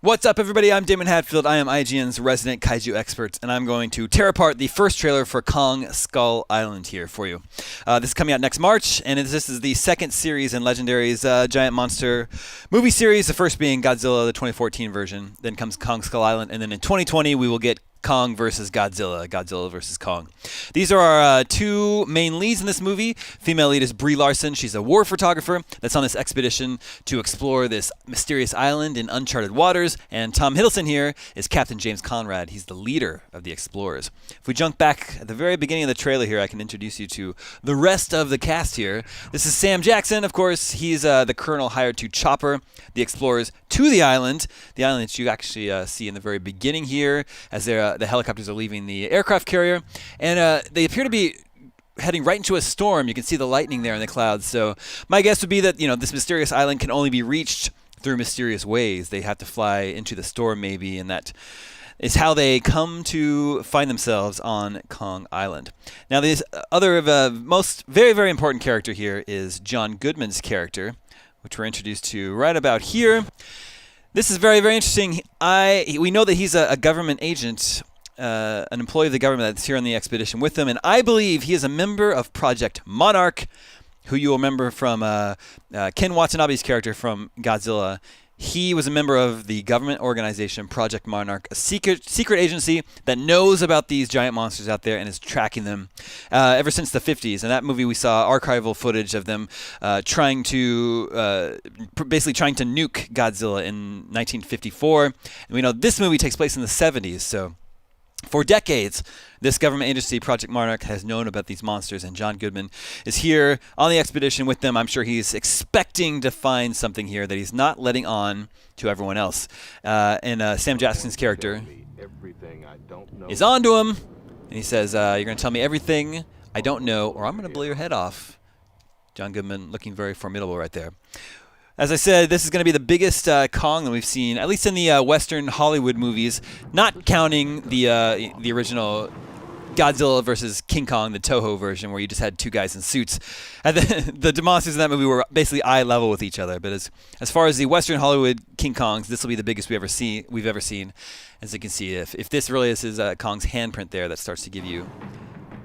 What's up, everybody? I'm Damon Hatfield. I am IGN's resident kaiju expert, and I'm going to tear apart the first trailer for Kong Skull Island here for you. This is coming out next March, and this is the second series in Legendary's giant monster movie series, the first being Godzilla, the 2014 version. Then comes Kong Skull Island, and then in 2020 we will get Kong versus Godzilla, Godzilla versus Kong. These are our two main leads in this movie. Female lead is Brie Larson. She's a war photographer that's on this expedition to explore this mysterious island in uncharted waters. And Tom Hiddleston here is Captain James Conrad. He's the leader of the explorers. If we jump back at the very beginning of the trailer here, I can introduce you to the rest of the cast here. This is Sam Jackson, of course. He's the colonel hired to chopper the explorers to the island that you actually see in the very beginning here as the helicopters are leaving the aircraft carrier. And they appear to be heading right into a storm. You can see the lightning there in the clouds. So my guess would be that, this mysterious island can only be reached through mysterious ways. They have to fly into the storm maybe, and that is how they come to find themselves on Kong Island. Now, the other most very, very important character here is John Goodman's character, which we're introduced to right about here. This is very, very interesting. We know that he's a government agent, an employee of the government that's here on the expedition with them, and I believe he is a member of Project Monarch, who you will remember from Ken Watanabe's character from Godzilla. He was a member of the government organization Project Monarch, a secret agency that knows about these giant monsters out there and is tracking them ever since the 50s. In that movie, we saw archival footage of them basically trying to nuke Godzilla in 1954. And we know this movie takes place in the 70s, so for decades, this government agency, Project Monarch, has known about these monsters, and John Goodman is here on the expedition with them. I'm sure he's expecting to find something here that he's not letting on to everyone else. And Sam Jackson's character is on to him, and he says, you're going to tell me everything I don't know, or I'm going to blow your head off. John Goodman looking very formidable right there. As I said, this is going to be the biggest Kong that we've seen, at least in the Western Hollywood movies, not counting the original Godzilla versus King Kong, the Toho version, where you just had two guys in suits. And the monsters in that movie were basically eye level with each other. But as far as the Western Hollywood King Kongs, this will be the biggest we've ever seen. As you can see, if this really is Kong's handprint there, that starts to give you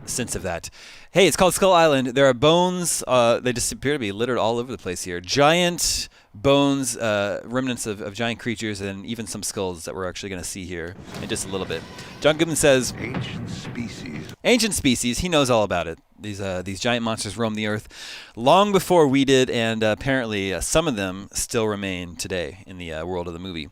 sense of that. Hey, it's called Skull Island. There are bones. They just appear to be littered all over the place here. Giant bones, remnants of giant creatures, and even some skulls that we're actually going to see here in just a little bit. John Goodman says, Ancient species. Ancient species. He knows all about it. These giant monsters roamed the earth long before we did, and apparently some of them still remain today in the world of the movie.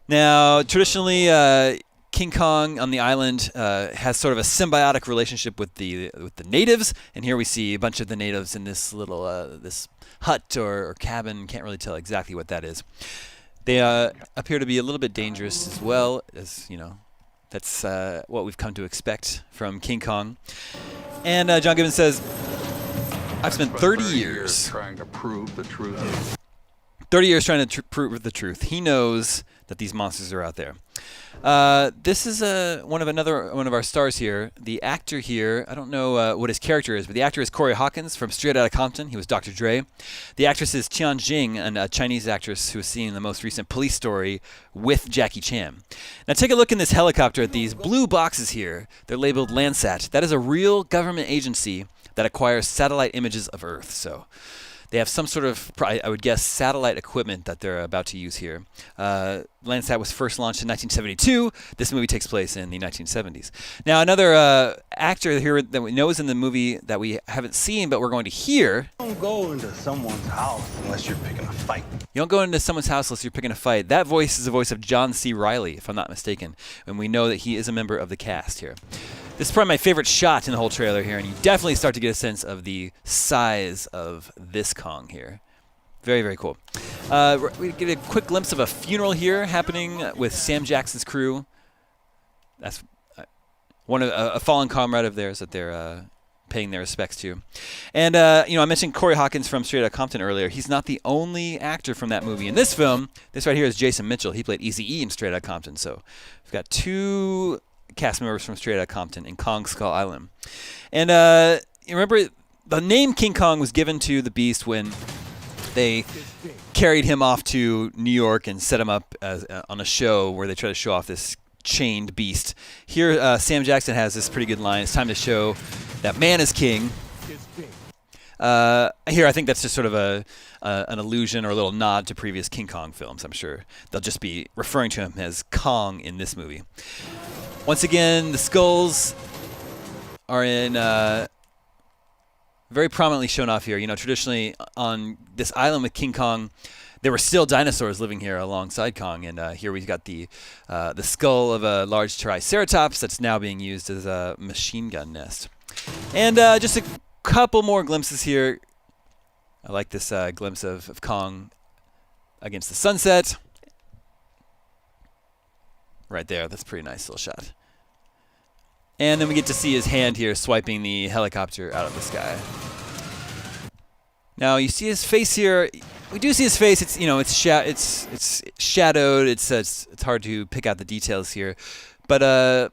Now, traditionally, King Kong on the island has sort of a symbiotic relationship with the natives, and here we see a bunch of the natives in this little this hut or cabin. Can't really tell exactly what that is. They appear to be a little bit dangerous as well, as that's what we've come to expect from King Kong. And John Goodman says, "I've spent 30 years trying to prove the truth." 30 years trying to prove the truth. He knows that these monsters are out there. This is one of our stars here. The actor here, I don't know what his character is, but the actor is Corey Hawkins from Straight Outta Compton. He was Dr. Dre. The actress is Tian Jing, a Chinese actress who was seen in the most recent Police Story with Jackie Chan. Now take a look in this helicopter at these blue boxes here. They're labeled Landsat. That is a real government agency that acquires satellite images of Earth. So they have some sort of, I would guess, satellite equipment that they're about to use here. Landsat was first launched in 1972. This movie takes place in the 1970s. Now, another actor here that we know is in the movie that we haven't seen, but we're going to hear. You don't go into someone's house unless you're picking a fight. You don't go into someone's house unless you're picking a fight. That voice is the voice of John C. Reilly, if I'm not mistaken. And we know that he is a member of the cast here. This is probably my favorite shot in the whole trailer here, and you definitely start to get a sense of the size of this Kong here. Very, very cool. We get a quick glimpse of a funeral here happening with Sam Jackson's crew. That's one of a fallen comrade of theirs that they're paying their respects to. And, I mentioned Corey Hawkins from Straight Outta Compton earlier. He's not the only actor from that movie. In this film, this right here is Jason Mitchell. He played Eazy-E in Straight Outta Compton. So we've got two cast members from Straight Outta Compton in Kong Skull Island. And you remember the name King Kong was given to the beast when they carried him off to New York and set him up as, on a show where they try to show off this chained beast. Here, Sam Jackson has this pretty good line. It's time to show that man is king. Here, I think that's just sort of an allusion or a little nod to previous King Kong films. I'm sure they'll just be referring to him as Kong in this movie. Once again, the skulls are in very prominently shown off here. You know, traditionally on this island with King Kong, there were still dinosaurs living here alongside Kong, and here we've got the skull of a large triceratops that's now being used as a machine gun nest. And just a couple more glimpses here. I like this glimpse of Kong against the sunset. Right there, that's a pretty nice little shot. And then we get to see his hand here swiping the helicopter out of the sky. Now you see his face here. We do see his face. It's it's shadowed. It's hard to pick out the details here. But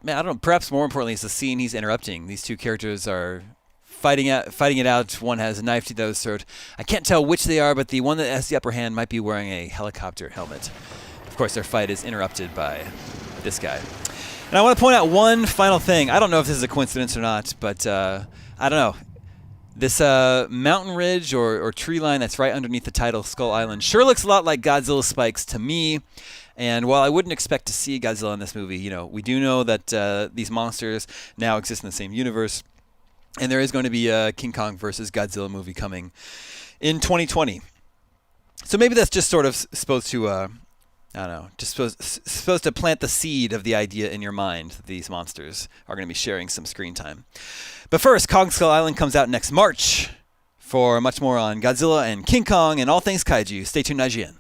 man, I don't know. Perhaps more importantly, is the scene he's interrupting. These two characters are fighting it out. One has a knife to the other's throat. I can't tell which they are, but the one that has the upper hand might be wearing a helicopter helmet. Of course, their fight is interrupted by this guy. And I want to point out one final thing. I don't know if this is a coincidence or not, but I don't know. This mountain ridge or tree line that's right underneath the title, Skull Island, sure looks a lot like Godzilla spikes to me. And while I wouldn't expect to see Godzilla in this movie, you know, we do know that these monsters now exist in the same universe. And there is going to be a King Kong versus Godzilla movie coming in 2020. So maybe that's just sort of supposed to, I don't know, just supposed to plant the seed of the idea in your mind that these monsters are going to be sharing some screen time. But first, Kong Skull Island comes out next March. For much more on Godzilla and King Kong and all things kaiju, stay tuned, IGN.